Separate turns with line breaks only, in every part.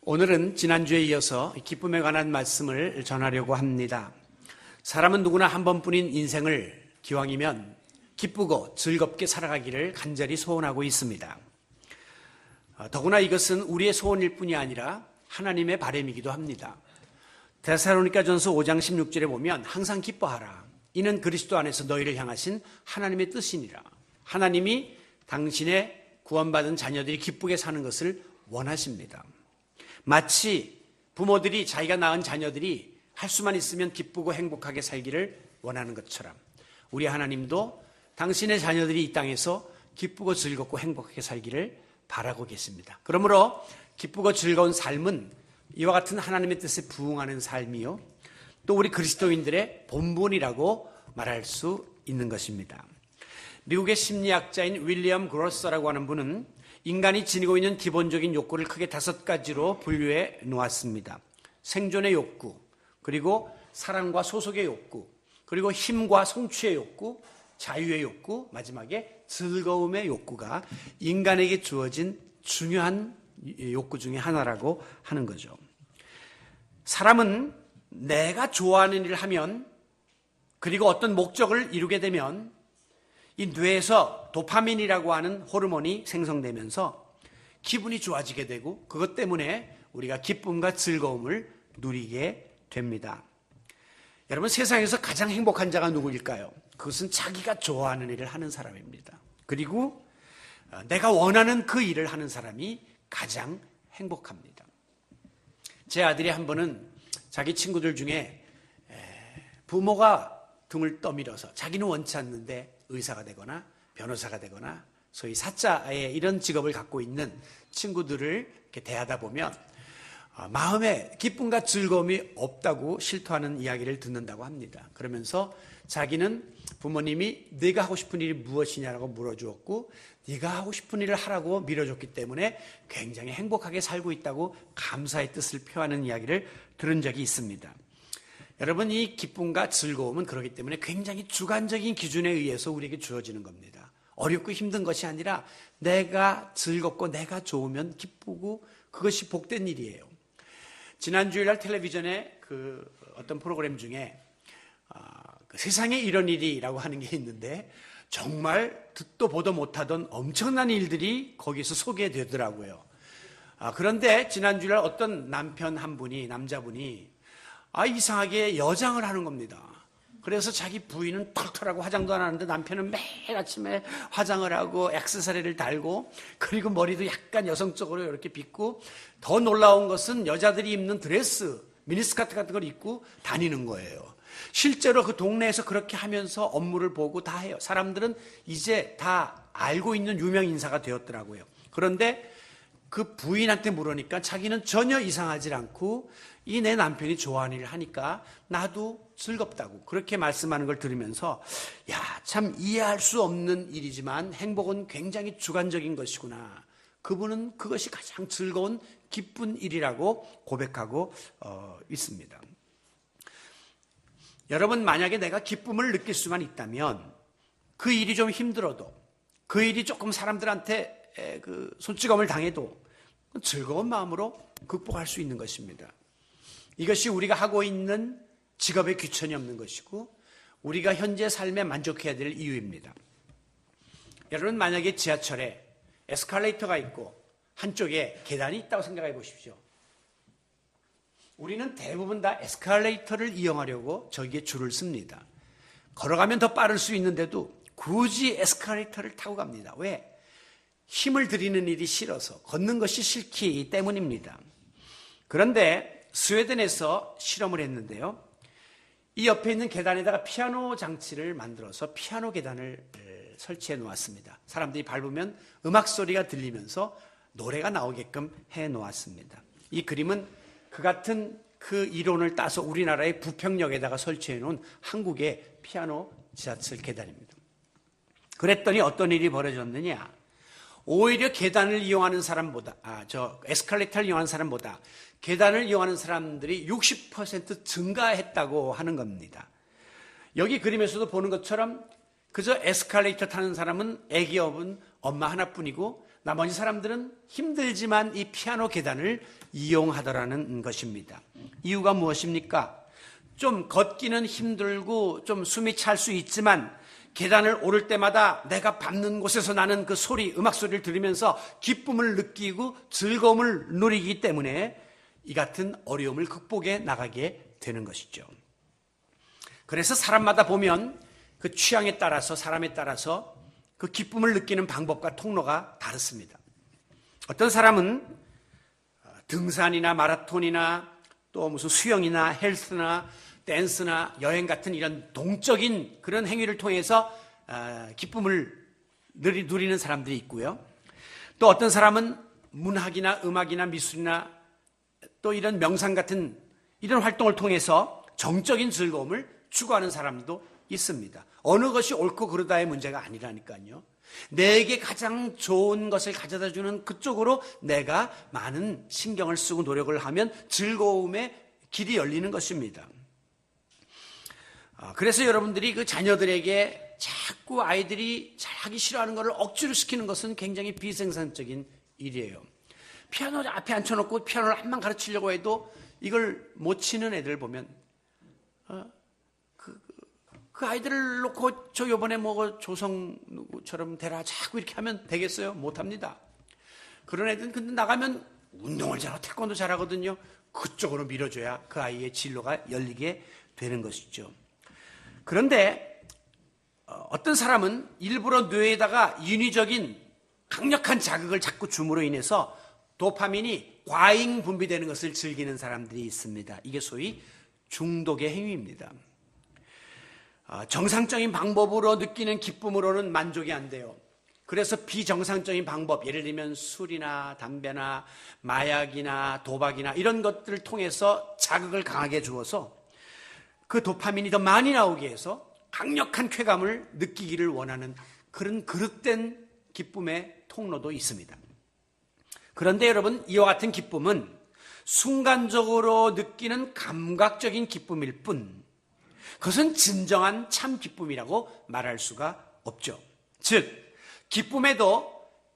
오늘은 지난주에 이어서 기쁨에 관한 말씀을 전하려고 합니다. 사람은 누구나 한 번뿐인 인생을 기왕이면 기쁘고 즐겁게 살아가기를 간절히 소원하고 있습니다. 더구나 이것은 우리의 소원일 뿐이 아니라 하나님의 바람이기도 합니다. 데살로니가전서 5장 16절에 보면 항상 기뻐하라. 이는 그리스도 안에서 너희를 향하신 하나님의 뜻이니라. 하나님이 당신의 구원받은 자녀들이 기쁘게 사는 것을 원하십니다. 마치 부모들이 자기가 낳은 자녀들이 할 수만 있으면 기쁘고 행복하게 살기를 원하는 것처럼 우리 하나님도 당신의 자녀들이 이 땅에서 기쁘고 즐겁고 행복하게 살기를 바라고 계십니다. 그러므로 기쁘고 즐거운 삶은 이와 같은 하나님의 뜻에 부응하는 삶이요, 또 우리 그리스도인들의 본분이라고 말할 수 있는 것입니다. 미국의 심리학자인 윌리엄 그로서라고 하는 분은 인간이 지니고 있는 기본적인 욕구를 크게 5가지로 분류해 놓았습니다. 생존의 욕구, 그리고 사랑과 소속의 욕구, 그리고 힘과 성취의 욕구, 자유의 욕구, 마지막에 즐거움의 욕구가 인간에게 주어진 중요한 욕구 중에 하나라고 하는 거죠. 사람은 내가 좋아하는 일을 하면, 그리고 어떤 목적을 이루게 되면 이 뇌에서 도파민이라고 하는 호르몬이 생성되면서 기분이 좋아지게 되고, 그것 때문에 우리가 기쁨과 즐거움을 누리게 됩니다. 여러분, 세상에서 가장 행복한 자가 누구일까요? 그것은 자기가 좋아하는 일을 하는 사람입니다. 그리고 내가 원하는 그 일을 하는 사람이 가장 행복합니다. 제 아들이 한 번은 자기 친구들 중에 부모가 등을 떠밀어서 자기는 원치 않는데 의사가 되거나 변호사가 되거나 소위 사자의 이런 직업을 갖고 있는 친구들을 이렇게 대하다 보면 마음에 기쁨과 즐거움이 없다고 실토하는 이야기를 듣는다고 합니다. 그러면서 자기는 부모님이 네가 하고 싶은 일이 무엇이냐라고 물어주었고, 네가 하고 싶은 일을 하라고 밀어줬기 때문에 굉장히 행복하게 살고 있다고 감사의 뜻을 표하는 이야기를 들은 적이 있습니다. 여러분, 이 기쁨과 즐거움은 그렇기 때문에 굉장히 주관적인 기준에 의해서 우리에게 주어지는 겁니다. 어렵고 힘든 것이 아니라 내가 즐겁고 내가 좋으면 기쁘고 그것이 복된 일이에요. 지난 주일날 텔레비전에 어떤 프로그램 중에 세상에 이런 일이라고 하는 게 있는데 정말 듣도 보도 못하던 엄청난 일들이 거기서 소개되더라고요. 그런데 지난 주일날 어떤 남자분이 이상하게 여장을 하는 겁니다. 그래서 자기 부인은 털털하고 화장도 안 하는데 남편은 매일 아침에 화장을 하고 액세서리를 달고, 그리고 머리도 약간 여성적으로 이렇게 빗고, 더 놀라운 것은 여자들이 입는 드레스, 미니스커트 같은 걸 입고 다니는 거예요. 실제로 그 동네에서 그렇게 하면서 업무를 보고 다 해요. 사람들은 이제 다 알고 있는 유명 인사가 되었더라고요. 그런데 그 부인한테 물으니까 자기는 전혀 이상하지 않고 이 내 남편이 좋아하는 일을 하니까 나도 즐겁다고 그렇게 말씀하는 걸 들으면서, 참 이해할 수 없는 일이지만 행복은 굉장히 주관적인 것이구나. 그분은 그것이 가장 즐거운 기쁜 일이라고 고백하고 있습니다. 여러분, 만약에 내가 기쁨을 느낄 수만 있다면 그 일이 좀 힘들어도, 그 일이 조금 사람들한테 손찌검을 당해도 즐거운 마음으로 극복할 수 있는 것입니다. 이것이 우리가 하고 있는 직업에 귀천이 없는 것이고 우리가 현재 삶에 만족해야 될 이유입니다. 여러분, 만약에 지하철에 에스컬레이터가 있고 한쪽에 계단이 있다고 생각해 보십시오. 우리는 대부분 다 에스컬레이터를 이용하려고 저기에 줄을 씁니다. 걸어가면 더 빠를 수 있는데도 굳이 에스컬레이터를 타고 갑니다. 왜? 힘을 들이는 일이 싫어서, 걷는 것이 싫기 때문입니다. 그런데 스웨덴에서 실험을 했는데요, 이 옆에 있는 계단에다가 피아노 장치를 만들어서 피아노 계단을 설치해 놓았습니다. 사람들이 밟으면 음악 소리가 들리면서 노래가 나오게끔 해 놓았습니다. 이 그림은 그 같은 그 이론을 따서 우리나라의 부평역에다가 설치해 놓은 한국의 피아노 지하철 계단입니다. 그랬더니 어떤 일이 벌어졌느냐? 오히려 계단을 이용하는 사람보다, 에스컬레이터를 이용하는 사람보다 계단을 이용하는 사람들이 60% 증가했다고 하는 겁니다. 여기 그림에서도 보는 것처럼 그저 에스컬레이터 타는 사람은 애기 업은 엄마 하나뿐이고 나머지 사람들은 힘들지만 이 피아노 계단을 이용하더라는 것입니다. 이유가 무엇입니까? 좀 걷기는 힘들고 좀 숨이 찰 수 있지만 계단을 오를 때마다 내가 밟는 곳에서 나는 그 소리, 음악 소리를 들으면서 기쁨을 느끼고 즐거움을 누리기 때문에 이 같은 어려움을 극복해 나가게 되는 것이죠. 그래서 사람마다 보면 그 취향에 따라서, 사람에 따라서 그 기쁨을 느끼는 방법과 통로가 다릅니다. 어떤 사람은 등산이나 마라톤이나 또 무슨 수영이나 헬스나 댄스나 여행 같은 이런 동적인 그런 행위를 통해서 기쁨을 누리는 사람들이 있고요. 또 어떤 사람은 문학이나 음악이나 미술이나 또 이런 명상 같은 이런 활동을 통해서 정적인 즐거움을 추구하는 사람도 있습니다. 어느 것이 옳고 그르다의 문제가 아니라니까요. 내게 가장 좋은 것을 가져다 주는 그쪽으로 내가 많은 신경을 쓰고 노력을 하면 즐거움의 길이 열리는 것입니다. 그래서 여러분들이 그 자녀들에게 자꾸 아이들이 잘하기 싫어하는 것을 억지로 시키는 것은 굉장히 비생산적인 일이에요. 피아노 앞에 앉혀놓고 피아노를 한번 가르치려고 해도 이걸 못 치는 애들 보면 그 아이들을 놓고 저 요번에 뭐 조성처럼 되라 자꾸 이렇게 하면 되겠어요? 못합니다. 그런 애들은 근데 나가면 운동을 잘하고 태권도 잘하거든요. 그쪽으로 밀어줘야 그 아이의 진로가 열리게 되는 것이죠. 그런데 어떤 사람은 일부러 뇌에다가 인위적인 강력한 자극을 자꾸 줌으로 인해서 도파민이 과잉 분비되는 것을 즐기는 사람들이 있습니다. 이게 소위 중독의 행위입니다. 정상적인 방법으로 느끼는 기쁨으로는 만족이 안 돼요. 그래서 비정상적인 방법, 예를 들면 술이나 담배나 마약이나 도박이나 이런 것들을 통해서 자극을 강하게 주어서 그 도파민이 더 많이 나오게 해서 강력한 쾌감을 느끼기를 원하는 그런 그릇된 기쁨의 통로도 있습니다. 그런데 여러분, 이와 같은 기쁨은 순간적으로 느끼는 감각적인 기쁨일 뿐 그것은 진정한 참 기쁨이라고 말할 수가 없죠. 즉, 기쁨에도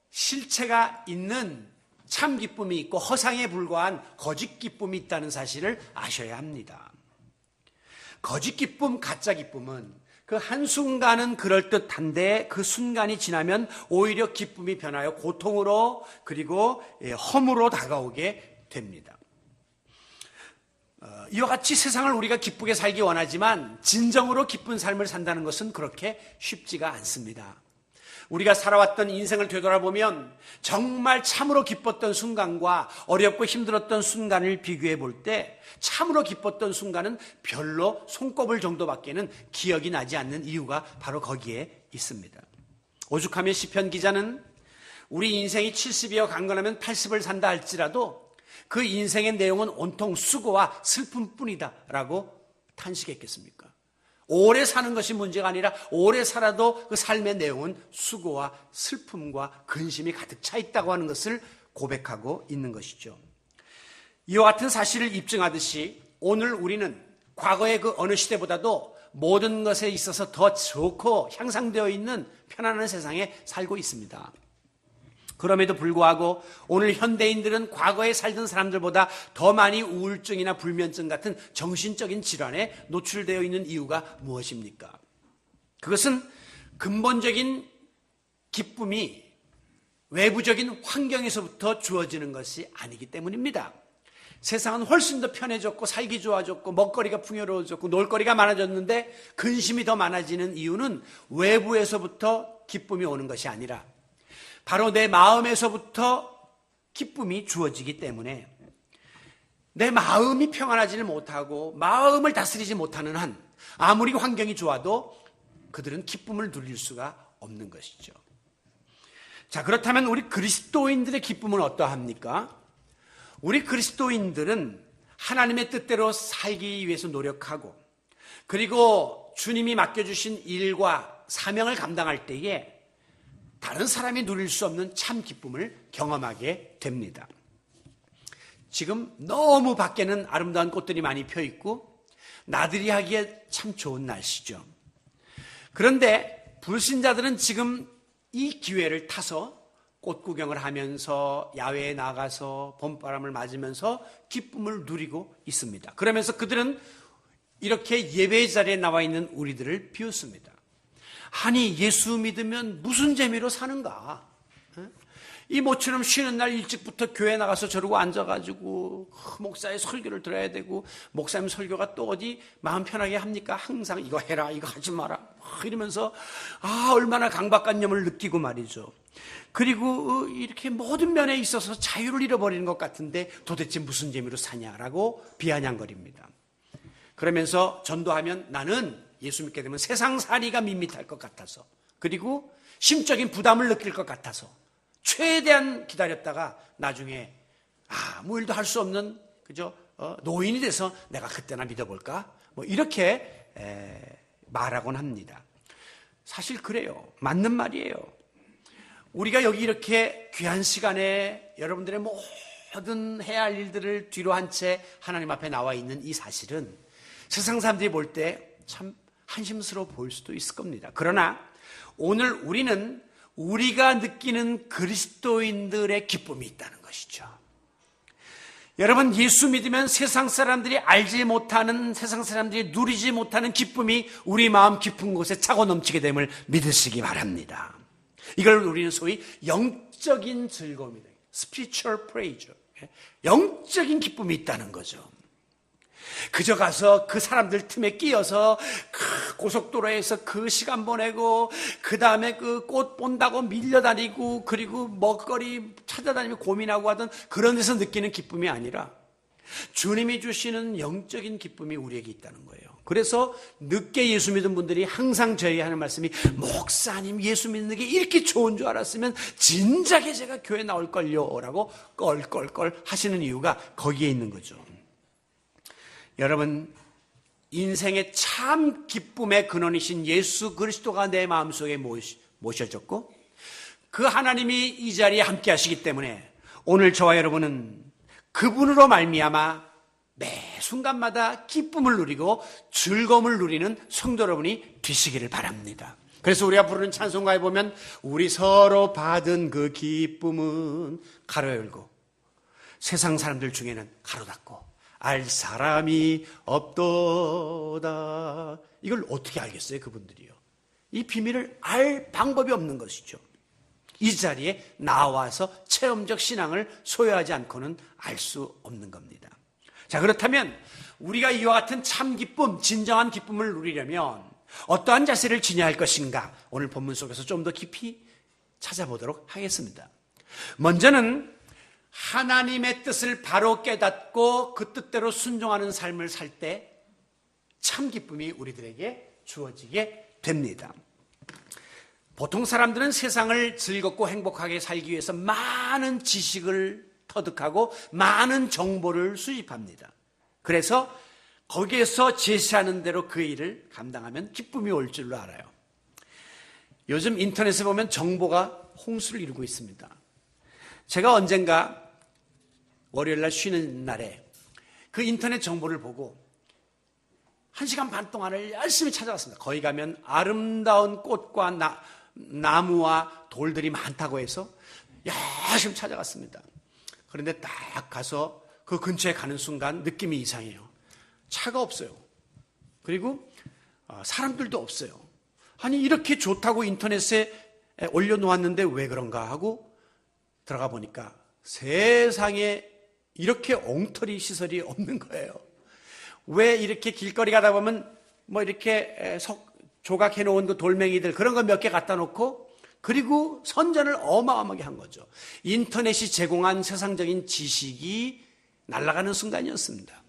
실체가 있는 참 기쁨이 있고 허상에 불과한 거짓 기쁨이 있다는 사실을 아셔야 합니다. 거짓 기쁨, 가짜 기쁨은 그 한순간은 그럴듯한데 그 순간이 지나면 오히려 기쁨이 변하여 고통으로 그리고 허무로 다가오게 됩니다. 이와 같이 세상을 우리가 기쁘게 살기 원하지만 진정으로 기쁜 삶을 산다는 것은 그렇게 쉽지가 않습니다. 우리가 살아왔던 인생을 되돌아보면 정말 참으로 기뻤던 순간과 어렵고 힘들었던 순간을 비교해 볼 때 참으로 기뻤던 순간은 별로 손꼽을 정도밖에는 기억이 나지 않는 이유가 바로 거기에 있습니다. 오죽하면 시편 기자는 우리 인생이 70이어 강건하면 80을 산다 할지라도 그 인생의 내용은 온통 수고와 슬픔뿐이다 라고 탄식했겠습니까? 오래 사는 것이 문제가 아니라 오래 살아도 그 삶의 내용은 수고와 슬픔과 근심이 가득 차 있다고 하는 것을 고백하고 있는 것이죠. 이와 같은 사실을 입증하듯이 오늘 우리는 과거의 그 어느 시대보다도 모든 것에 있어서 더 좋고 향상되어 있는 편안한 세상에 살고 있습니다. 그럼에도 불구하고 오늘 현대인들은 과거에 살던 사람들보다 더 많이 우울증이나 불면증 같은 정신적인 질환에 노출되어 있는 이유가 무엇입니까? 그것은 근본적인 기쁨이 외부적인 환경에서부터 주어지는 것이 아니기 때문입니다. 세상은 훨씬 더 편해졌고 살기 좋아졌고 먹거리가 풍요로워졌고 놀거리가 많아졌는데 근심이 더 많아지는 이유는 외부에서부터 기쁨이 오는 것이 아니라 바로 내 마음에서부터 기쁨이 주어지기 때문에 내 마음이 평안하지를 못하고 마음을 다스리지 못하는 한 아무리 환경이 좋아도 그들은 기쁨을 누릴 수가 없는 것이죠. 자, 그렇다면 우리 그리스도인들의 기쁨은 어떠합니까? 우리 그리스도인들은 하나님의 뜻대로 살기 위해서 노력하고 그리고 주님이 맡겨주신 일과 사명을 감당할 때에 다른 사람이 누릴 수 없는 참 기쁨을 경험하게 됩니다. 지금 너무 밖에는 아름다운 꽃들이 많이 펴 있고 나들이 하기에 참 좋은 날씨죠. 그런데 불신자들은 지금 이 기회를 타서 꽃 구경을 하면서 야외에 나가서 봄바람을 맞으면서 기쁨을 누리고 있습니다. 그러면서 그들은 이렇게 예배 자리에 나와 있는 우리들을 비웃습니다. 아니, 예수 믿으면 무슨 재미로 사는가? 이 모처럼 쉬는 날 일찍부터 교회 나가서 저러고 앉아가지고 목사의 설교를 들어야 되고, 목사님 설교가 또 어디 마음 편하게 합니까? 항상 이거 해라, 이거 하지 마라 이러면서 얼마나 강박관념을 느끼고 말이죠. 그리고 이렇게 모든 면에 있어서 자유를 잃어버리는 것 같은데 도대체 무슨 재미로 사냐라고 비아냥거립니다. 그러면서 전도하면 나는 예수 믿게 되면 세상살이가 밋밋할 것 같아서, 그리고 심적인 부담을 느낄 것 같아서 최대한 기다렸다가 나중에 아무 일도 할 수 없는 노인이 돼서 내가 그때나 믿어볼까? 이렇게 말하곤 합니다. 사실 그래요. 맞는 말이에요. 우리가 여기 이렇게 귀한 시간에 여러분들의 모든 해야 할 일들을 뒤로 한 채 하나님 앞에 나와 있는 이 사실은 세상 사람들이 볼 때 참 한심스러워 보일 수도 있을 겁니다. 그러나 오늘 우리는 우리가 느끼는 그리스도인들의 기쁨이 있다는 것이죠. 여러분, 예수 믿으면 세상 사람들이 알지 못하는, 세상 사람들이 누리지 못하는 기쁨이 우리 마음 깊은 곳에 차고 넘치게 됨을 믿으시기 바랍니다. 이걸 우리는 소위 영적인 즐거움이다. spiritual pleasure. 영적인 기쁨이 있다는 거죠. 그저 가서 그 사람들 틈에 끼어서 그 고속도로에서 그 시간 보내고, 그 다음에 그 꽃 본다고 밀려다니고, 그리고 먹거리 찾아다니며 고민하고 하던 그런 데서 느끼는 기쁨이 아니라 주님이 주시는 영적인 기쁨이 우리에게 있다는 거예요. 그래서 늦게 예수 믿은 분들이 항상 저에게 하는 말씀이, 목사님 예수 믿는 게 이렇게 좋은 줄 알았으면 진작에 제가 교회 나올걸요 라고 껄껄껄 하시는 이유가 거기에 있는 거죠. 여러분, 인생의 참 기쁨의 근원이신 예수 그리스도가 내 마음속에 모셔졌고, 그 하나님이 이 자리에 함께 하시기 때문에 오늘 저와 여러분은 그분으로 말미암아 매 순간마다 기쁨을 누리고 즐거움을 누리는 성도 여러분이 되시기를 바랍니다. 그래서 우리가 부르는 찬송가에 보면 우리 서로 받은 그 기쁨은 가로 열고 세상 사람들 중에는 가로 닫고 알 사람이 없도다. 이걸 어떻게 알겠어요, 그분들이요? 이 비밀을 알 방법이 없는 것이죠. 이 자리에 나와서 체험적 신앙을 소유하지 않고는 알 수 없는 겁니다. 자, 그렇다면 우리가 이와 같은 참 기쁨, 진정한 기쁨을 누리려면 어떠한 자세를 지녀야 할 것인가? 오늘 본문 속에서 좀 더 깊이 찾아보도록 하겠습니다. 먼저는 하나님의 뜻을 바로 깨닫고 그 뜻대로 순종하는 삶을 살 때 참 기쁨이 우리들에게 주어지게 됩니다. 보통 사람들은 세상을 즐겁고 행복하게 살기 위해서 많은 지식을 터득하고 많은 정보를 수집합니다. 그래서 거기에서 제시하는 대로 그 일을 감당하면 기쁨이 올 줄로 알아요. 요즘 인터넷에 보면 정보가 홍수를 이루고 있습니다. 제가 언젠가 월요일날 쉬는 날에 그 인터넷 정보를 보고 1시간 반 동안을 열심히 찾아갔습니다. 거기 가면 아름다운 꽃과 나무와 돌들이 많다고 해서 열심히 찾아갔습니다. 그런데 딱 가서 그 근처에 가는 순간 느낌이 이상해요. 차가 없어요. 그리고 사람들도 없어요. 아니, 이렇게 좋다고 인터넷에 올려놓았는데 왜 그런가 하고 들어가 보니까 세상에 이렇게 엉터리 시설이 없는 거예요. 왜 이렇게 길거리 가다 보면 뭐 이렇게 조각해 놓은 그 돌멩이들 그런 거 몇 개 갖다 놓고, 그리고 선전을 어마어마하게 한 거죠. 인터넷이 제공한 세상적인 지식이 날아가는 순간이었습니다.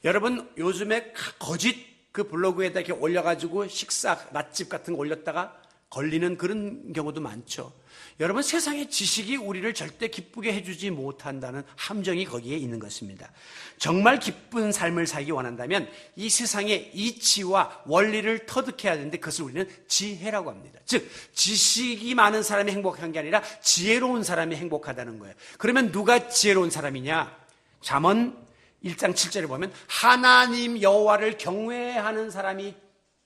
여러분, 요즘에 거짓 그 블로그에다 이렇게 올려가지고 식사, 맛집 같은 거 올렸다가 걸리는 그런 경우도 많죠. 여러분, 세상의 지식이 우리를 절대 기쁘게 해주지 못한다는 함정이 거기에 있는 것입니다. 정말 기쁜 삶을 살기 원한다면 이 세상의 이치와 원리를 터득해야 되는데 그것을 우리는 지혜라고 합니다. 즉, 지식이 많은 사람이 행복한 게 아니라 지혜로운 사람이 행복하다는 거예요. 그러면 누가 지혜로운 사람이냐? 잠언 1장 7절에 보면 하나님 여호와를 경외하는 사람이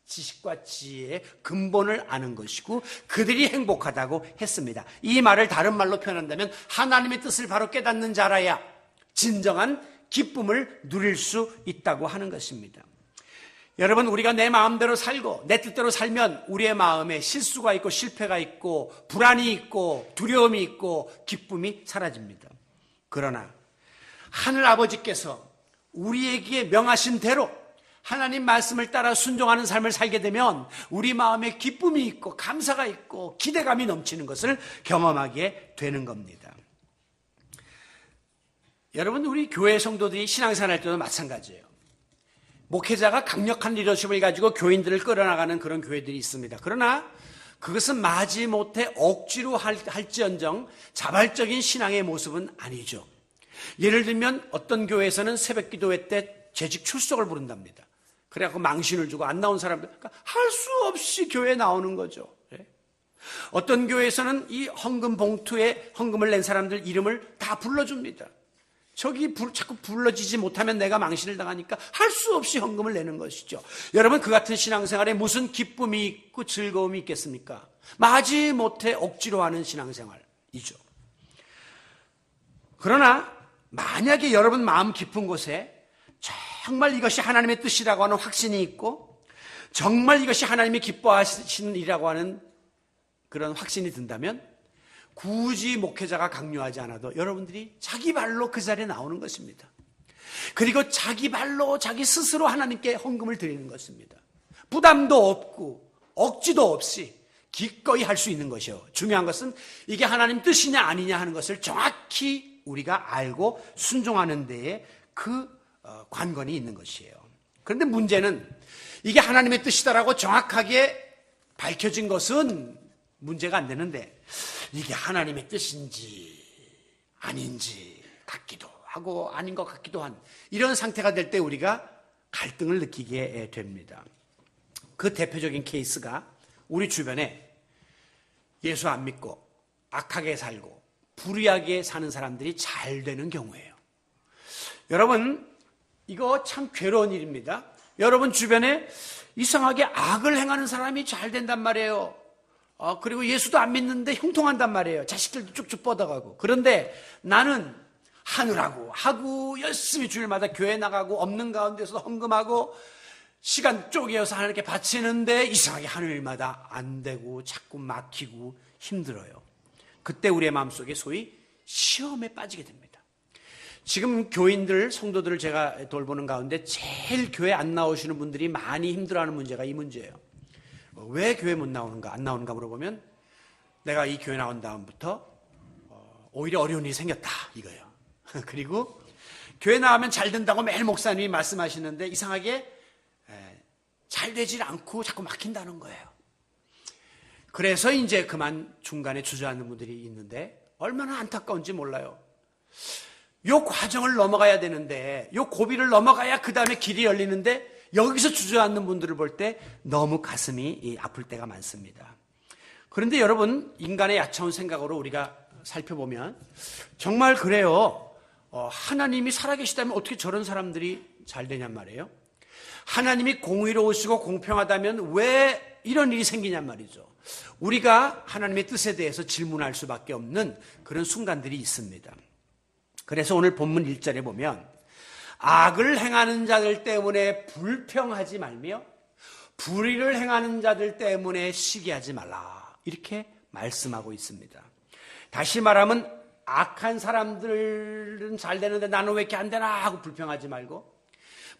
지식과 지혜의 근본을 아는 것이고 그들이 행복하다고 했습니다. 이 말을 다른 말로 표현한다면 하나님의 뜻을 바로 깨닫는 자라야 진정한 기쁨을 누릴 수 있다고 하는 것입니다. 여러분, 우리가 내 마음대로 살고 내 뜻대로 살면 우리의 마음에 실수가 있고 실패가 있고 불안이 있고 두려움이 있고 기쁨이 사라집니다. 그러나 하늘 아버지께서 우리에게 명하신 대로 하나님 말씀을 따라 순종하는 삶을 살게 되면 우리 마음에 기쁨이 있고 감사가 있고 기대감이 넘치는 것을 경험하게 되는 겁니다. 여러분, 우리 교회 성도들이 신앙생활 할 때도 마찬가지예요. 목회자가 강력한 리더십을 가지고 교인들을 끌어나가는 그런 교회들이 있습니다. 그러나 그것은 마지못해 억지로 할지언정 자발적인 신앙의 모습은 아니죠. 예를 들면 어떤 교회에서는 새벽 기도회 때 재직 출석을 부른답니다. 그래갖고 망신을 주고 안 나온 사람들, 그러니까 할 수 없이 교회에 나오는 거죠. 어떤 교회에서는 이 헌금 봉투에 헌금을 낸 사람들 이름을 다 불러줍니다. 저기 자꾸 불러지지 못하면 내가 망신을 당하니까 할 수 없이 헌금을 내는 것이죠. 여러분, 그 같은 신앙생활에 무슨 기쁨이 있고 즐거움이 있겠습니까? 마지못해 억지로 하는 신앙생활이죠. 그러나 만약에 여러분 마음 깊은 곳에 정말 이것이 하나님의 뜻이라고 하는 확신이 있고 정말 이것이 하나님이 기뻐하시는 일이라고 하는 그런 확신이 든다면 굳이 목회자가 강요하지 않아도 여러분들이 자기 발로 그 자리에 나오는 것입니다. 그리고 자기 발로 자기 스스로 하나님께 헌금을 드리는 것입니다. 부담도 없고 억지도 없이 기꺼이 할 수 있는 것이요. 중요한 것은 이게 하나님 뜻이냐 아니냐 하는 것을 정확히 우리가 알고 순종하는 데에 그 관건이 있는 것이에요. 그런데 문제는 이게 하나님의 뜻이다라고 정확하게 밝혀진 것은 문제가 안 되는데 이게 하나님의 뜻인지 아닌지 같기도 하고 아닌 것 같기도 한 이런 상태가 될 때 우리가 갈등을 느끼게 됩니다. 그 대표적인 케이스가 우리 주변에 예수 안 믿고 악하게 살고 불의하게 사는 사람들이 잘 되는 경우예요. 여러분, 이거 참 괴로운 일입니다. 여러분 주변에 이상하게 악을 행하는 사람이 잘 된단 말이에요. 그리고 예수도 안 믿는데 형통한단 말이에요. 자식들도 쭉쭉 뻗어가고. 그런데 나는 하느라고 하고 열심히 주일마다 교회 나가고 없는 가운데서 헌금하고 시간 쪼개어서 하나님께 바치는데 이상하게 하는 일마다 안 되고 자꾸 막히고 힘들어요. 그때 우리의 마음속에 소위 시험에 빠지게 됩니다. 지금 교인들, 성도들을 제가 돌보는 가운데 제일 교회 안 나오시는 분들이 많이 힘들어하는 문제가 이 문제예요. 왜 교회 못 나오는가, 안 나오는가 물어보면 내가 이 교회 나온 다음부터 오히려 어려운 일이 생겼다 이거예요. 그리고 교회 나오면 잘 된다고 매일 목사님이 말씀하시는데 이상하게 잘 되질 않고 자꾸 막힌다는 거예요. 그래서 이제 그만 중간에 주저앉는 분들이 있는데 얼마나 안타까운지 몰라요. 요 과정을 넘어가야 되는데 요 고비를 넘어가야 그 다음에 길이 열리는데 여기서 주저앉는 분들을 볼 때 너무 가슴이 아플 때가 많습니다. 그런데 여러분, 인간의 야차운 생각으로 우리가 살펴보면 정말 그래요. 하나님이 살아계시다면 어떻게 저런 사람들이 잘 되냔 말이에요. 하나님이 공의로우시고 공평하다면 왜 이런 일이 생기냔 말이죠. 우리가 하나님의 뜻에 대해서 질문할 수밖에 없는 그런 순간들이 있습니다. 그래서 오늘 본문 1절에 보면 악을 행하는 자들 때문에 불평하지 말며 불의를 행하는 자들 때문에 시기하지 말라 이렇게 말씀하고 있습니다. 다시 말하면 악한 사람들은 잘 되는데 나는 왜 이렇게 안 되나 하고 불평하지 말고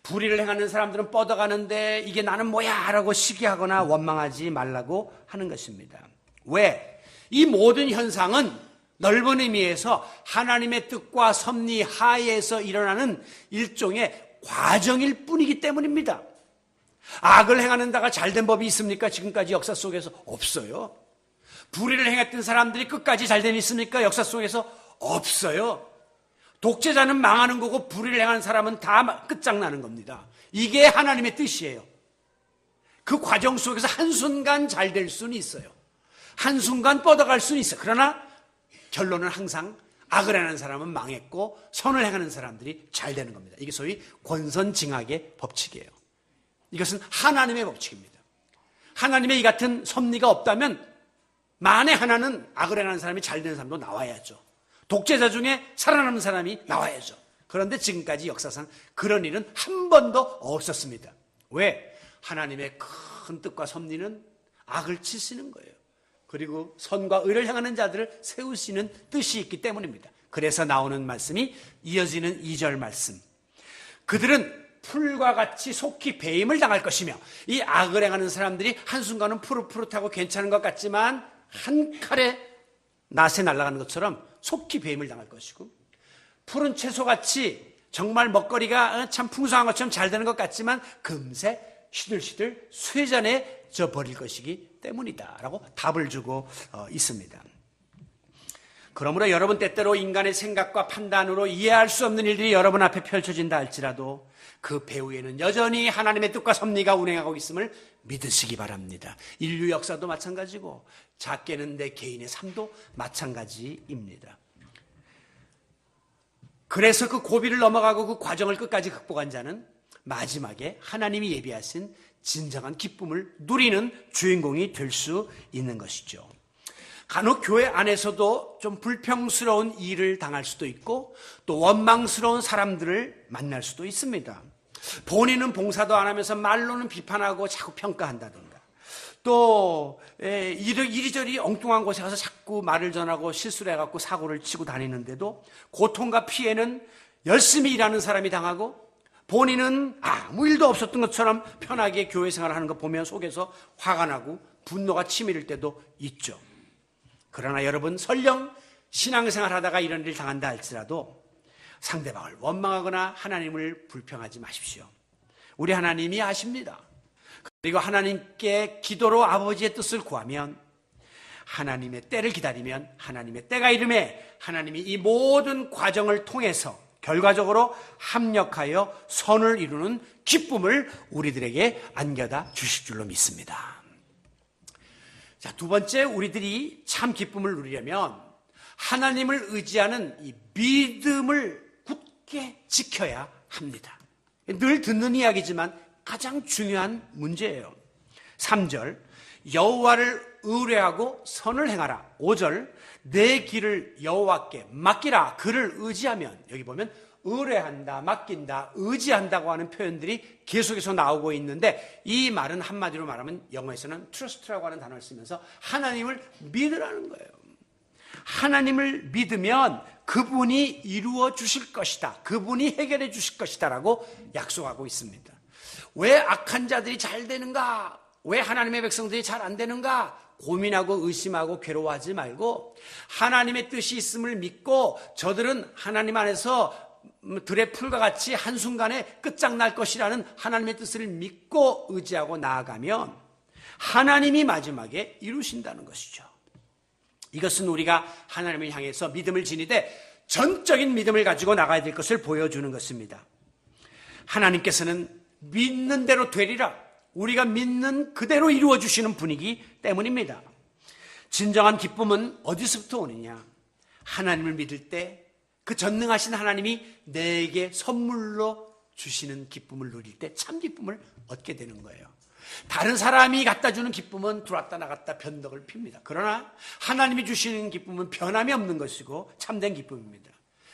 불의를 행하는 사람들은 뻗어가는데 이게 나는 뭐야 라고 시기하거나 원망하지 말라고 하는 것입니다. 왜? 이 모든 현상은 넓은 의미에서 하나님의 뜻과 섭리 하에서 일어나는 일종의 과정일 뿐이기 때문입니다. 악을 행하는 자가 잘된 법이 있습니까? 지금까지 역사 속에서 없어요. 불의를 행했던 사람들이 끝까지 잘된 일이 있습니까? 역사 속에서 없어요. 독재자는 망하는 거고 불의를 행하는 사람은 다 끝장나는 겁니다. 이게 하나님의 뜻이에요. 그 과정 속에서 한순간 잘 될 수는 있어요. 한순간 뻗어갈 수는 있어요. 그러나 결론은 항상 악을 행하는 사람은 망했고 선을 행하는 사람들이 잘 되는 겁니다. 이게 소위 권선징악의 법칙이에요. 이것은 하나님의 법칙입니다. 하나님의 이 같은 섭리가 없다면 만에 하나는 악을 행하는 사람이 잘 되는 사람도 나와야죠. 독재자 중에 살아남는 사람이 나와야죠. 그런데 지금까지 역사상 그런 일은 한 번도 없었습니다. 왜? 하나님의 큰 뜻과 섭리는 악을 치시는 거예요. 그리고 선과 의를 향하는 자들을 세우시는 뜻이 있기 때문입니다. 그래서 나오는 말씀이 이어지는 2절 말씀. 그들은 풀과 같이 속히 배임을 당할 것이며, 이 악을 행하는 사람들이 한순간은 푸릇푸릇하고 괜찮은 것 같지만 한 칼에 낫에 날아가는 것처럼 속히 배임을 당할 것이고, 푸른 채소같이 정말 먹거리가 참 풍성한 것처럼 잘 되는 것 같지만 금세 시들시들 쇠잔해져 버릴 것이기 때문이다 라고 답을 주고 있습니다. 그러므로 여러분, 때때로 인간의 생각과 판단으로 이해할 수 없는 일들이 여러분 앞에 펼쳐진다 할지라도 그 배후에는 여전히 하나님의 뜻과 섭리가 운행하고 있음을 믿으시기 바랍니다. 인류 역사도 마찬가지고 작게는 내 개인의 삶도 마찬가지입니다. 그래서 그 고비를 넘어가고 그 과정을 끝까지 극복한 자는 마지막에 하나님이 예비하신 진정한 기쁨을 누리는 주인공이 될 수 있는 것이죠. 간혹 교회 안에서도 좀 불평스러운 일을 당할 수도 있고 또 원망스러운 사람들을 만날 수도 있습니다. 본인은 봉사도 안 하면서 말로는 비판하고 자꾸 평가한다든가, 또 이리저리 엉뚱한 곳에 가서 자꾸 말을 전하고 실수를 해갖고 사고를 치고 다니는데도 고통과 피해는 열심히 일하는 사람이 당하고, 본인은 아무 일도 없었던 것처럼 편하게 교회 생활을 하는 거 보면 속에서 화가 나고 분노가 치밀을 때도 있죠. 그러나 여러분, 설령 신앙생활 하다가 이런 일을 당한다 할지라도 상대방을 원망하거나 하나님을 불평하지 마십시오. 우리 하나님이 아십니다. 그리고 하나님께 기도로 아버지의 뜻을 구하면, 하나님의 때를 기다리면 하나님의 때가 이름에 하나님이 이 모든 과정을 통해서 결과적으로 합력하여 선을 이루는 기쁨을 우리들에게 안겨다 주실 줄로 믿습니다. 자, 두 번째, 우리들이 참 기쁨을 누리려면 하나님을 의지하는 이 믿음을 굳게 지켜야 합니다. 늘 듣는 이야기지만 가장 중요한 문제예요. 3절, 여호와를 의뢰하고 선을 행하라. 5절, 내 길을 여호와께 맡기라. 그를 의지하면, 여기 보면 의뢰한다, 맡긴다, 의지한다고 하는 표현들이 계속해서 나오고 있는데, 이 말은 한마디로 말하면 영어에서는 trust라고 하는 단어를 쓰면서 하나님을 믿으라는 거예요. 하나님을 믿으면 그분이 이루어 주실 것이다, 그분이 해결해 주실 것이다 라고 약속하고 있습니다. 왜 악한 자들이 잘 되는가? 왜 하나님의 백성들이 잘 안 되는가? 고민하고 의심하고 괴로워하지 말고 하나님의 뜻이 있음을 믿고, 저들은 하나님 안에서 들의 풀과 같이 한순간에 끝장날 것이라는 하나님의 뜻을 믿고 의지하고 나아가면 하나님이 마지막에 이루신다는 것이죠. 이것은 우리가 하나님을 향해서 믿음을 지니되 전적인 믿음을 가지고 나가야 될 것을 보여주는 것입니다. 하나님께서는 믿는 대로 되리라, 우리가 믿는 그대로 이루어주시는 분이기 때문입니다. 진정한 기쁨은 어디서부터 오느냐? 하나님을 믿을 때 그 전능하신 하나님이 내게 선물로 주시는 기쁨을 누릴 때 참 기쁨을 얻게 되는 거예요. 다른 사람이 갖다 주는 기쁨은 들어왔다 나갔다 변덕을 핍니다. 그러나 하나님이 주시는 기쁨은 변함이 없는 것이고 참된 기쁨입니다.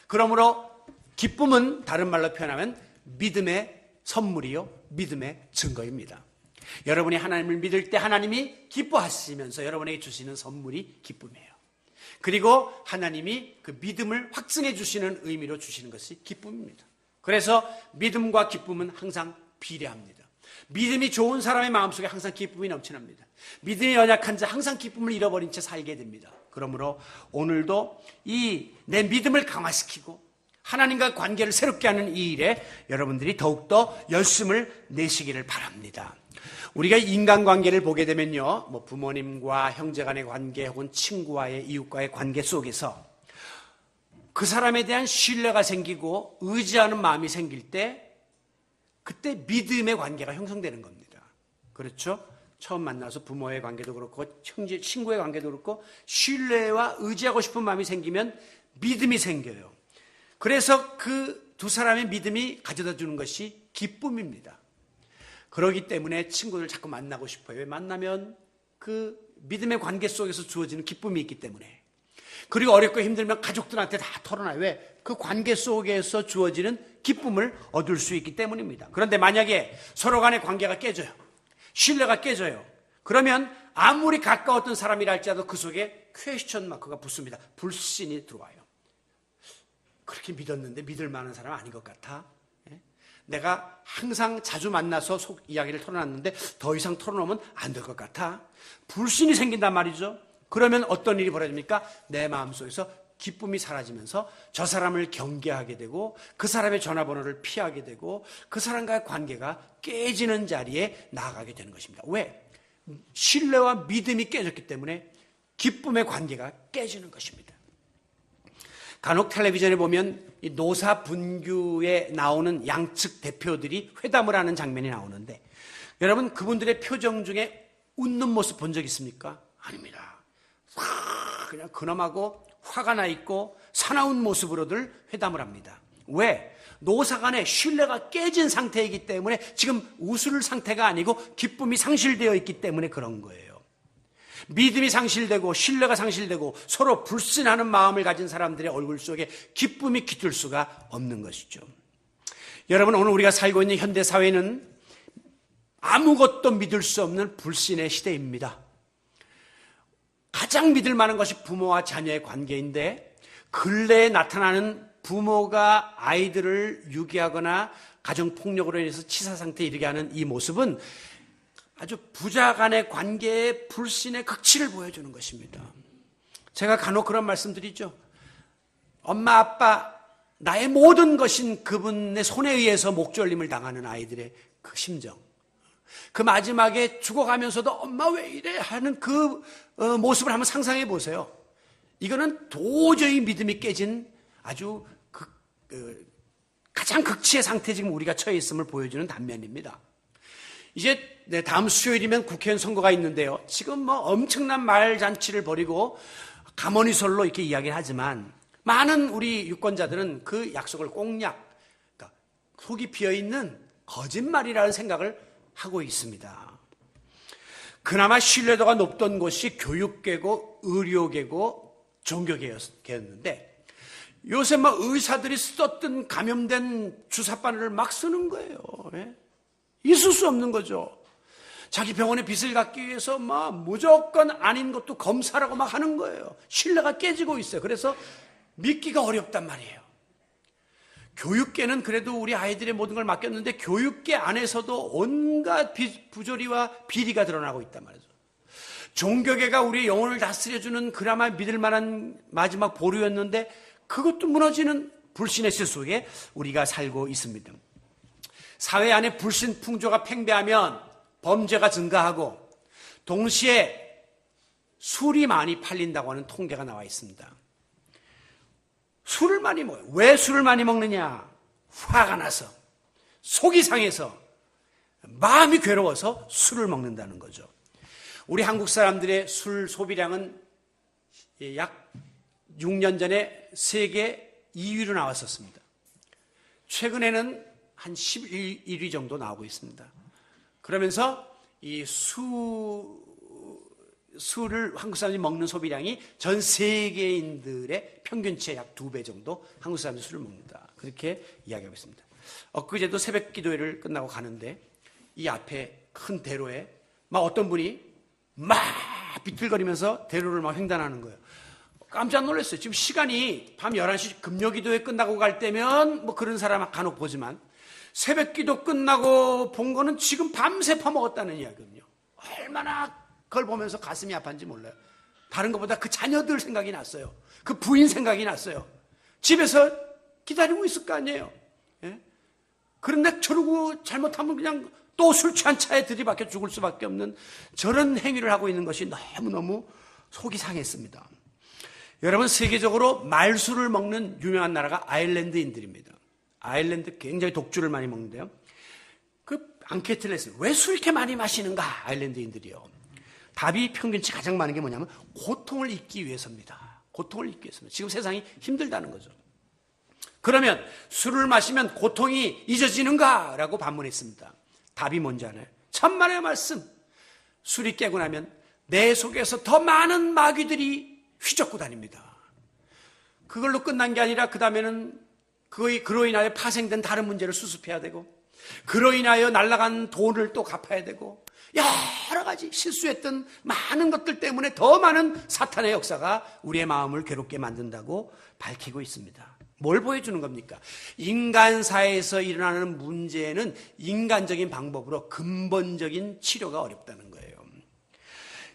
그러므로 기쁨은 다른 말로 표현하면 믿음의 선물이요, 믿음의 증거입니다. 여러분이 하나님을 믿을 때 하나님이 기뻐하시면서 여러분에게 주시는 선물이 기쁨이에요. 그리고 하나님이 그 믿음을 확증해 주시는 의미로 주시는 것이 기쁨입니다. 그래서 믿음과 기쁨은 항상 비례합니다. 믿음이 좋은 사람의 마음속에 항상 기쁨이 넘쳐납니다. 믿음이 연약한 자 항상 기쁨을 잃어버린 채 살게 됩니다. 그러므로 오늘도 이 내 믿음을 강화시키고 하나님과 관계를 새롭게 하는 이 일에 여러분들이 더욱더 열심을 내시기를 바랍니다. 우리가 인간관계를 보게 되면요, 부모님과 형제간의 관계 혹은 친구와의, 이웃과의 관계 속에서 그 사람에 대한 신뢰가 생기고 의지하는 마음이 생길 때, 그때 믿음의 관계가 형성되는 겁니다. 그렇죠? 처음 만나서 부모의 관계도 그렇고 형제, 친구의 관계도 그렇고 신뢰와 의지하고 싶은 마음이 생기면 믿음이 생겨요. 그래서 그 두 사람의 믿음이 가져다 주는 것이 기쁨입니다. 그러기 때문에 친구들 자꾸 만나고 싶어요. 왜? 만나면 그 믿음의 관계 속에서 주어지는 기쁨이 있기 때문에. 그리고 어렵고 힘들면 가족들한테 다 털어놔요. 왜? 그 관계 속에서 주어지는 기쁨을 얻을 수 있기 때문입니다. 그런데 만약에 서로 간의 관계가 깨져요. 신뢰가 깨져요. 그러면 아무리 가까웠던 사람이라 할지라도 그 속에 퀘스천 마크가 붙습니다. 불신이 들어와요. 그렇게 믿었는데 믿을 만한 사람 아닌 것 같아. 내가 항상 자주 만나서 속 이야기를 털어놨는데 더 이상 털어놓으면 안 될 것 같아. 불신이 생긴단 말이죠. 그러면 어떤 일이 벌어집니까? 내 마음속에서 기쁨이 사라지면서 저 사람을 경계하게 되고 그 사람의 전화번호를 피하게 되고 그 사람과의 관계가 깨지는 자리에 나아가게 되는 것입니다. 왜? 신뢰와 믿음이 깨졌기 때문에 기쁨의 관계가 깨지는 것입니다. 간혹 텔레비전에 보면 이 노사 분규에 나오는 양측 대표들이 회담을 하는 장면이 나오는데 여러분 그분들의 표정 중에 웃는 모습 본 적 있습니까? 아닙니다. 그냥 근엄하고 화가 나 있고 사나운 모습으로들 회담을 합니다. 왜? 노사 간의 신뢰가 깨진 상태이기 때문에 지금 웃을 상태가 아니고 기쁨이 상실되어 있기 때문에 그런 거예요. 믿음이 상실되고 신뢰가 상실되고 서로 불신하는 마음을 가진 사람들의 얼굴 속에 기쁨이 깃들 수가 없는 것이죠. 여러분 오늘 우리가 살고 있는 현대사회는 아무것도 믿을 수 없는 불신의 시대입니다. 가장 믿을 만한 것이 부모와 자녀의 관계인데 근래에 나타나는 부모가 아이들을 유기하거나 가정폭력으로 인해서 치사상태에 이르게 하는 이 모습은 아주 부자 간의 관계의 불신의 극치를 보여주는 것입니다. 제가 간혹 그런 말씀드리죠. 엄마, 아빠, 나의 모든 것인 그분의 손에 의해서 목졸림을 당하는 아이들의 그 심정. 그 마지막에 죽어가면서도 엄마 왜 이래 하는 그 모습을 한번 상상해 보세요. 이거는 도저히 믿음이 깨진 아주 가장 극치의 상태에 지금 우리가 처해 있음을 보여주는 단면입니다. 이제 다음 수요일이면 국회의원 선거가 있는데요. 지금 뭐 엄청난 말잔치를 벌이고 가모니설로 이렇게 이야기를 하지만 많은 우리 유권자들은 그 약속을 꽁약, 그러니까 속이 비어있는 거짓말이라는 생각을 하고 있습니다. 그나마 신뢰도가 높던 곳이 교육계고 의료계고 종교계였는데 요새 뭐 의사들이 썼던 감염된 주사바늘을 막 쓰는 거예요. 있을 수 없는 거죠. 자기 병원에 빚을 갚기 위해서 막 무조건 아닌 것도 검사라고 막 하는 거예요. 신뢰가 깨지고 있어요. 그래서 믿기가 어렵단 말이에요. 교육계는 그래도 우리 아이들의 모든 걸 맡겼는데 교육계 안에서도 온갖 부조리와 비리가 드러나고 있단 말이죠. 종교계가 우리의 영혼을 다스려주는 그나마 믿을 만한 마지막 보루였는데 그것도 무너지는 불신의 실 속에 우리가 살고 있습니다. 사회 안에 불신 풍조가 팽배하면 범죄가 증가하고 동시에 술이 많이 팔린다고 하는 통계가 나와 있습니다. 술을 많이 먹어요. 왜 술을 많이 먹느냐? 화가 나서, 속이 상해서, 마음이 괴로워서 술을 먹는다는 거죠. 우리 한국 사람들의 술 소비량은 약 6년 전에 세계 2위로 나왔었습니다. 최근에는 한 11위 정도 나오고 있습니다. 그러면서 이 술을 한국 사람들이 먹는 소비량이 전 세계인들의 평균치의 약 2배 정도 한국 사람들이 술을 먹는다. 그렇게 이야기하고 있습니다. 엊그제도 새벽 기도회를 끝나고 가는데 이 앞에 큰 대로에 막 어떤 분이 막 비틀거리면서 대로를 막 횡단하는 거예요. 깜짝 놀랐어요. 지금 시간이 밤 11시 금요기도회 끝나고 갈 때면 뭐 그런 사람 간혹 보지만 새벽 기도 끝나고 본 거는 지금 밤새 퍼먹었다는 이야기거든요. 얼마나 그걸 보면서 가슴이 아팠는지 몰라요. 다른 것보다 그 자녀들 생각이 났어요. 그 부인 생각이 났어요. 집에서 기다리고 있을 거 아니에요. 예? 그런데 저러고 잘못하면 그냥 또 술 취한 차에 들이박혀 죽을 수밖에 없는 저런 행위를 하고 있는 것이 너무너무 속이 상했습니다. 여러분, 세계적으로 말술을 먹는 유명한 나라가 아일랜드인들입니다. 아일랜드 굉장히 독주를 많이 먹는데요. 그 앙케이트를 했어요. 왜 술 이렇게 많이 마시는가? 아일랜드인들이요. 답이 평균치 가장 많은 게 뭐냐면 고통을 잊기 위해서입니다. 고통을 잊기 위해서입니다. 지금 세상이 힘들다는 거죠. 그러면 술을 마시면 고통이 잊어지는가? 라고 반문했습니다. 답이 뭔지 알아요? 천만의 말씀. 술이 깨고 나면 내 속에서 더 많은 마귀들이 휘젓고 다닙니다. 그걸로 끝난 게 아니라 그 다음에는 그로 인하여 파생된 다른 문제를 수습해야 되고, 그로 인하여 날아간 돈을 또 갚아야 되고, 여러 가지 실수했던 많은 것들 때문에 더 많은 사탄의 역사가 우리의 마음을 괴롭게 만든다고 밝히고 있습니다. 뭘 보여주는 겁니까? 인간사에서 일어나는 문제는 인간적인 방법으로 근본적인 치료가 어렵다는 거예요.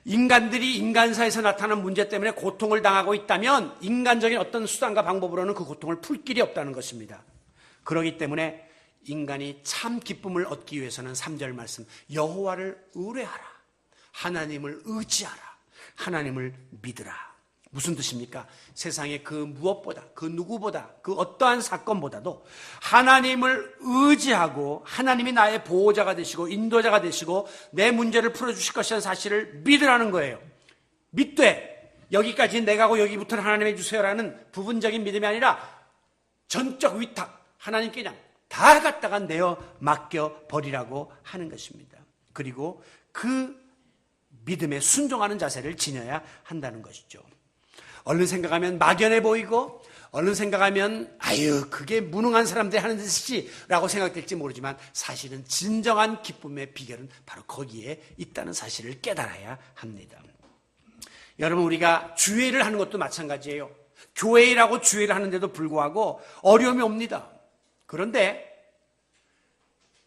인간들이 인간사에서 나타나는 문제 때문에 고통을 당하고 있다면 인간적인 어떤 수단과 방법으로는 그 고통을 풀 길이 없다는 것입니다. 그렇기 때문에 인간이 참 기쁨을 얻기 위해서는 3절 말씀, 여호와를 의뢰하라, 하나님을 의지하라, 하나님을 믿으라. 무슨 뜻입니까? 세상의 그 무엇보다, 그 누구보다, 그 어떠한 사건보다도 하나님을 의지하고 하나님이 나의 보호자가 되시고 인도자가 되시고 내 문제를 풀어주실 것이라는 사실을 믿으라는 거예요. 믿되 여기까지 내가고 여기부터는 하나님 해주세요라는 부분적인 믿음이 아니라 전적 위탁, 하나님께 그냥 다 갖다가 내어 맡겨버리라고 하는 것입니다. 그리고 그 믿음에 순종하는 자세를 지녀야 한다는 것이죠. 얼른 생각하면 막연해 보이고, 얼른 생각하면 아유 그게 무능한 사람들이 하는 짓이라고 생각될지 모르지만 사실은 진정한 기쁨의 비결은 바로 거기에 있다는 사실을 깨달아야 합니다. 여러분, 우리가 주회를 하는 것도 마찬가지예요. 교회라고 주회를 하는데도 불구하고 어려움이 옵니다. 그런데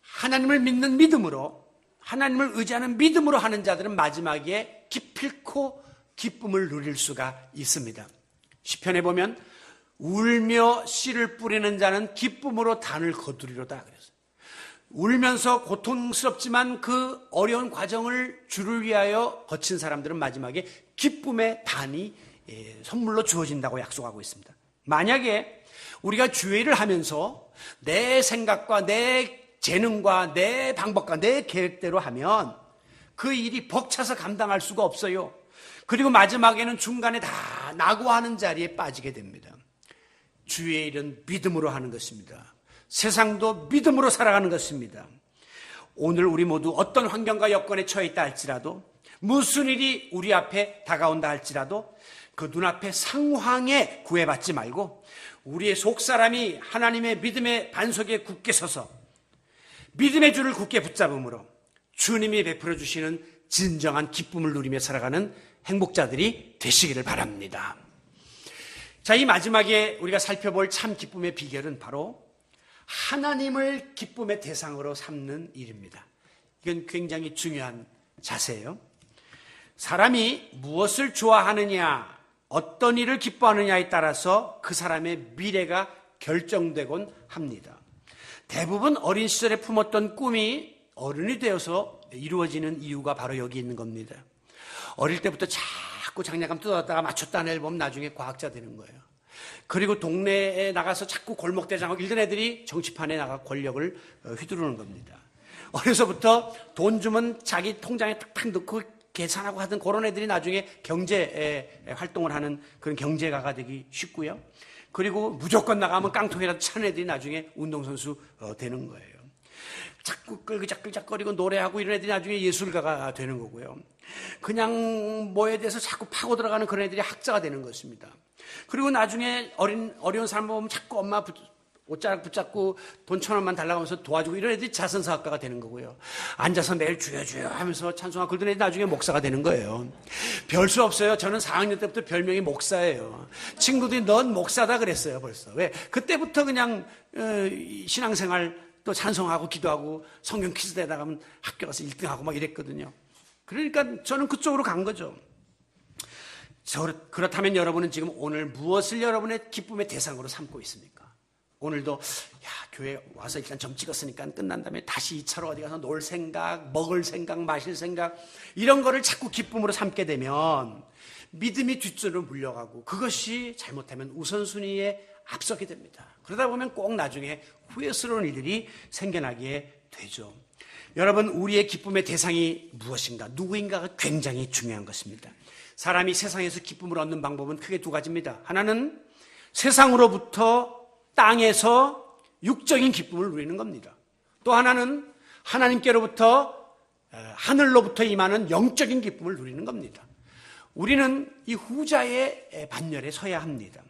하나님을 믿는 믿음으로, 하나님을 의지하는 믿음으로 하는 자들은 마지막에 기필코 기쁨을 누릴 수가 있습니다. 시편에 보면 울며 씨를 뿌리는 자는 기쁨으로 단을 거두리로다 그랬어요. 울면서 고통스럽지만 그 어려운 과정을 주를 위하여 거친 사람들은 마지막에 기쁨의 단이 선물로 주어진다고 약속하고 있습니다. 만약에 우리가 주의를 하면서 내 생각과 내 재능과 내 방법과 내 계획대로 하면 그 일이 벅차서 감당할 수가 없어요. 그리고 마지막에는 중간에 다 낙오하는 자리에 빠지게 됩니다. 주의 일은 믿음으로 하는 것입니다. 세상도 믿음으로 살아가는 것입니다. 오늘 우리 모두 어떤 환경과 여건에 처해 있다 할지라도, 무슨 일이 우리 앞에 다가온다 할지라도 그 눈앞의 상황에 구애받지 말고 우리의 속사람이 하나님의 믿음의 반석에 굳게 서서 믿음의 줄을 굳게 붙잡음으로 주님이 베풀어 주시는 진정한 기쁨을 누리며 살아가는 행복자들이 되시기를 바랍니다. 자, 이 마지막에 우리가 살펴볼 참 기쁨의 비결은 바로 하나님을 기쁨의 대상으로 삼는 일입니다. 이건 굉장히 중요한 자세예요. 사람이 무엇을 좋아하느냐, 어떤 일을 기뻐하느냐에 따라서 그 사람의 미래가 결정되곤 합니다. 대부분 어린 시절에 품었던 꿈이 어른이 되어서 이루어지는 이유가 바로 여기 있는 겁니다. 어릴 때부터 자꾸 장난감 뜯어다가 맞췄다 한 애를 보면 나중에 과학자 되는 거예요. 그리고 동네에 나가서 자꾸 골목대장하고 일던 애들이 정치판에 나가 권력을 휘두르는 겁니다. 어려서부터 돈 주면 자기 통장에 탁탁 넣고 계산하고 하던 그런 애들이 나중에 경제 활동을 하는 그런 경제가가 되기 쉽고요. 그리고 무조건 나가면 깡통이라도 차는 애들이 나중에 운동선수 되는 거예요. 자꾸 끌기작거리고 노래하고 이런 애들이 나중에 예술가가 되는 거고요. 그냥 뭐에 대해서 자꾸 파고 들어가는 그런 애들이 학자가 되는 것입니다. 그리고 나중에 어려운 사람 보면 자꾸 엄마 옷자락 붙잡고 돈 1,000원만 달라고 하면서 도와주고 이런 애들이 자선사학가가 되는 거고요. 앉아서 매일 주여 하면서 찬송하고 그러던 애들이 나중에 목사가 되는 거예요. 별 수 없어요. 저는 4학년 때부터 별명이 목사예요. 친구들이 넌 목사다 그랬어요 벌써. 왜? 그때부터 그냥 신앙생활 또 찬송하고 기도하고 성경 퀴즈 대다가면 학교 가서 1등하고 막 이랬거든요. 그러니까 저는 그쪽으로 간 거죠. 그렇다면 여러분은 지금 오늘 무엇을 여러분의 기쁨의 대상으로 삼고 있습니까? 오늘도 교회 와서 일단 점 찍었으니까 끝난 다음에 다시 2차로 어디 가서 놀 생각, 먹을 생각, 마실 생각 이런 거를 자꾸 기쁨으로 삼게 되면 믿음이 뒷줄로 물려가고 그것이 잘못하면 우선순위에 앞서게 됩니다. 그러다 보면 꼭 나중에 후회스러운 일들이 생겨나게 되죠. 여러분, 우리의 기쁨의 대상이 무엇인가, 누구인가가 굉장히 중요한 것입니다. 사람이 세상에서 기쁨을 얻는 방법은 크게 두 가지입니다. 하나는 세상으로부터 땅에서 육적인 기쁨을 누리는 겁니다. 또 하나는 하나님께로부터 하늘로부터 임하는 영적인 기쁨을 누리는 겁니다. 우리는 이 후자의 반열에 서야 합니다.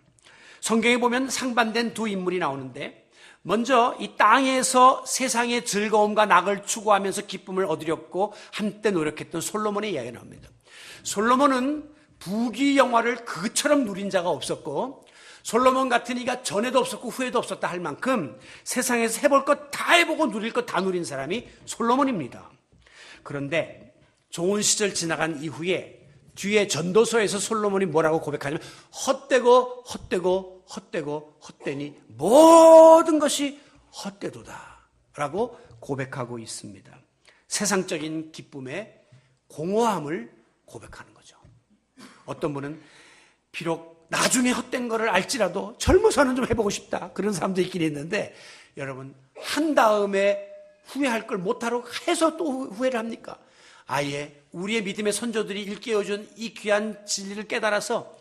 성경에 보면 상반된 두 인물이 나오는데 먼저 이 땅에서 세상의 즐거움과 낙을 추구하면서 기쁨을 얻으려고 한때 노력했던 솔로몬의 이야기가 나옵니다. 솔로몬은 부귀영화를 그처럼 누린 자가 없었고 솔로몬 같은 이가 전에도 없었고 후에도 없었다 할 만큼 세상에서 해볼 것 다 해보고 누릴 것 다 누린 사람이 솔로몬입니다. 그런데 좋은 시절 지나간 이후에 뒤에 전도서에서 솔로몬이 뭐라고 고백하냐면 헛되고 헛되고 헛되고 헛되니 모든 것이 헛되도다 라고 고백하고 있습니다. 세상적인 기쁨의 공허함을 고백하는 거죠. 어떤 분은 비록 나중에 헛된 거를 알지라도 젊어서는 좀 해보고 싶다 그런 사람도 있긴 있는데 여러분 한 다음에 후회할 걸 못하러 해서 또 후회를 합니까? 아예 우리의 믿음의 선조들이 일깨워준 이 귀한 진리를 깨달아서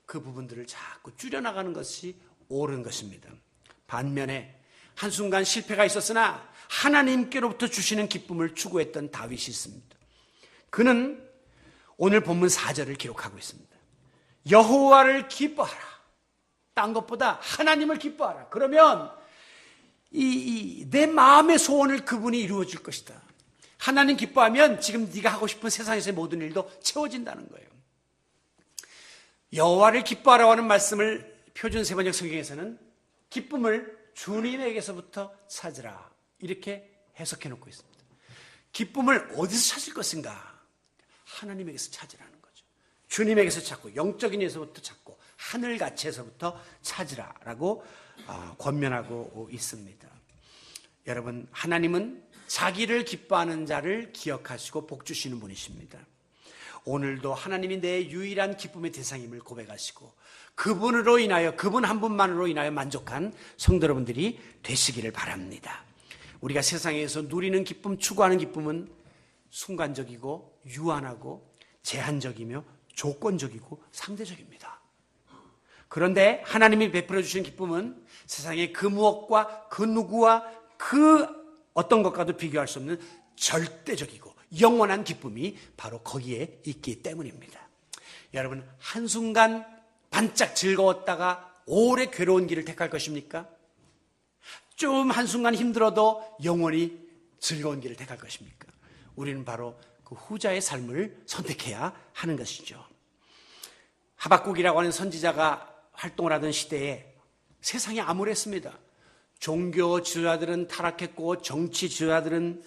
그 부분들을 자꾸 줄여나가는 것이 옳은 것입니다. 반면에 한순간 실패가 있었으나 하나님께로부터 주시는 기쁨을 추구했던 다윗이 있습니다. 그는 오늘 본문 4절을 기록하고 있습니다. 여호와를 기뻐하라. 딴 것보다 하나님을 기뻐하라. 그러면 내 마음의 소원을 그분이 이루어 줄 것이다. 하나님 기뻐하면 지금 네가 하고 싶은 세상에서의 모든 일도 채워진다는 거예요. 여호와를 기뻐하라고 하는 말씀을 표준 세번역 성경에서는 기쁨을 주님에게서부터 찾으라 이렇게 해석해 놓고 있습니다. 기쁨을 어디서 찾을 것인가? 하나님에게서 찾으라는 거죠. 주님에게서 찾고 영적인 에서부터 찾고 하늘 가치에서부터 찾으라라고 권면하고 있습니다. 여러분 하나님은 자기를 기뻐하는 자를 기억하시고 복 주시는 분이십니다. 오늘도 하나님이 내 유일한 기쁨의 대상임을 고백하시고 그분으로 인하여 그분 한 분만으로 인하여 만족한 성도 여러분들이 되시기를 바랍니다. 우리가 세상에서 누리는 기쁨, 추구하는 기쁨은 순간적이고 유한하고 제한적이며 조건적이고 상대적입니다. 그런데 하나님이 베풀어 주신 기쁨은 세상의 그 무엇과 그 누구와 그 어떤 것과도 비교할 수 없는 절대적이고 영원한 기쁨이 바로 거기에 있기 때문입니다. 여러분 한순간 반짝 즐거웠다가 오래 괴로운 길을 택할 것입니까? 좀 한순간 힘들어도 영원히 즐거운 길을 택할 것입니까? 우리는 바로 그 후자의 삶을 선택해야 하는 것이죠. 하박국이라고 하는 선지자가 활동을 하던 시대에 세상이 암울했습니다. 종교 지도자들은 타락했고 정치 지도자들은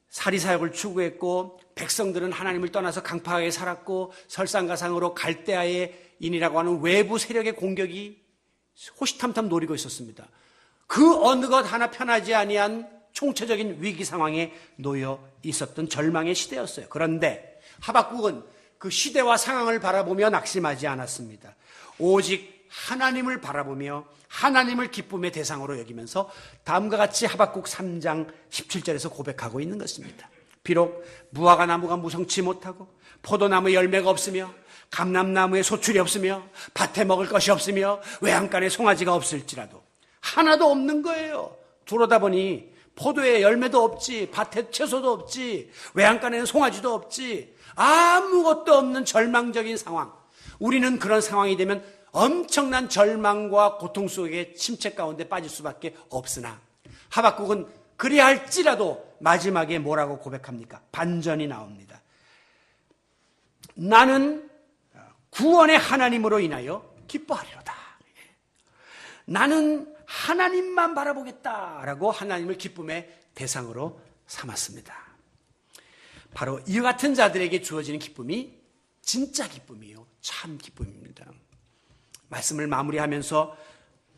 사리사욕을 추구했고 백성들은 하나님을 떠나서 강팍하게 살았고 설상가상으로 갈대아의 인이라고 하는 외부 세력의 공격이 호시탐탐 노리고 있었습니다. 그 어느 것 하나 편하지 아니한 총체적인 위기 상황에 놓여 있었던 절망의 시대였어요. 그런데 하박국은 그 시대와 상황을 바라보며 낙심하지 않았습니다. 오직 하나님을 바라보며 하나님을 기쁨의 대상으로 여기면서 다음과 같이 하박국 3장 17절에서 고백하고 있는 것입니다. 비록 무화과 나무가 무성치 못하고 포도나무에 열매가 없으며 감람나무에 소출이 없으며 밭에 먹을 것이 없으며 외양간에 송아지가 없을지라도 하나도 없는 거예요. 들어오다 보니 포도에 열매도 없지, 밭에 채소도 없지, 외양간에는 송아지도 없지, 아무것도 없는 절망적인 상황. 우리는 그런 상황이 되면 엄청난 절망과 고통 속에 침체 가운데 빠질 수밖에 없으나 하박국은 그리할지라도 마지막에 뭐라고 고백합니까? 반전이 나옵니다. 나는 구원의 하나님으로 인하여 기뻐하리로다. 나는 하나님만 바라보겠다라고 하나님을 기쁨의 대상으로 삼았습니다. 바로 이 같은 자들에게 주어지는 기쁨이 진짜 기쁨이에요. 참 기쁨입니다. 말씀을 마무리하면서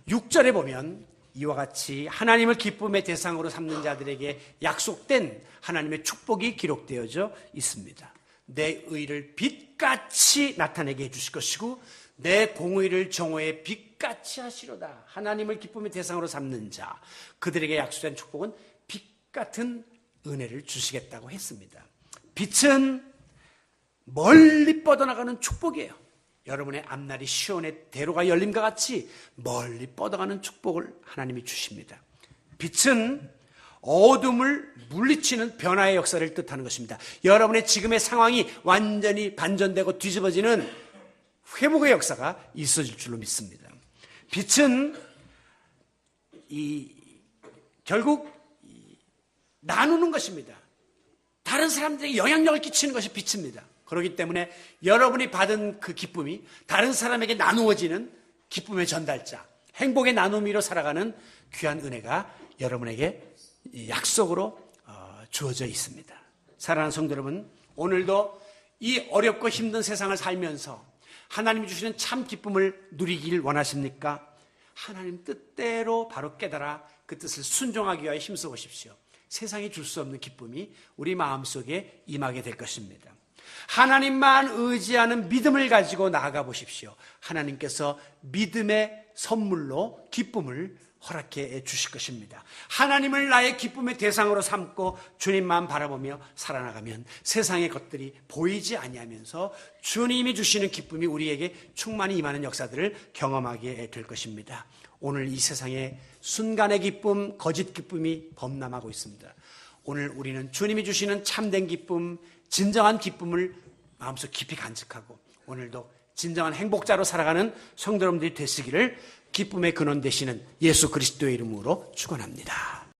6절에 보면 이와 같이 하나님을 기쁨의 대상으로 삼는 자들에게 약속된 하나님의 축복이 기록되어져 있습니다. 내 의를 빛같이 나타내게 해주실 것이고 내 공의를 정오의 빛같이 하시로다. 하나님을 기쁨의 대상으로 삼는 자, 그들에게 약속된 축복은 빛같은 은혜를 주시겠다고 했습니다. 빛은 멀리 뻗어나가는 축복이에요. 여러분의 앞날이 시온의 대로가 열림과 같이 멀리 뻗어가는 축복을 하나님이 주십니다. 빛은 어둠을 물리치는 변화의 역사를 뜻하는 것입니다. 여러분의 지금의 상황이 완전히 반전되고 뒤집어지는 회복의 역사가 있어질 줄로 믿습니다. 빛은 결국 나누는 것입니다. 다른 사람들에게 영향력을 끼치는 것이 빛입니다. 그렇기 때문에 여러분이 받은 그 기쁨이 다른 사람에게 나누어지는 기쁨의 전달자, 행복의 나누미로 살아가는 귀한 은혜가 여러분에게 약속으로 주어져 있습니다. 사랑하는 성도 여러분, 오늘도 이 어렵고 힘든 세상을 살면서 하나님이 주시는 참 기쁨을 누리길 원하십니까? 하나님 뜻대로 바로 깨달아 그 뜻을 순종하기 위하여 힘써 보십시오. 세상이 줄 수 없는 기쁨이 우리 마음속에 임하게 될 것입니다. 하나님만 의지하는 믿음을 가지고 나아가 보십시오. 하나님께서 믿음의 선물로 기쁨을 허락해 주실 것입니다. 하나님을 나의 기쁨의 대상으로 삼고 주님만 바라보며 살아나가면 세상의 것들이 보이지 아니하면서 주님이 주시는 기쁨이 우리에게 충만히 임하는 역사들을 경험하게 될 것입니다. 오늘 이 세상에 순간의 기쁨, 거짓 기쁨이 범람하고 있습니다. 오늘 우리는 주님이 주시는 참된 기쁨, 진정한 기쁨을 마음속 깊이 간직하고 오늘도 진정한 행복자로 살아가는 성도 여러분들이 되시기를 기쁨의 근원 되시는 예수 그리스도의 이름으로 축원합니다.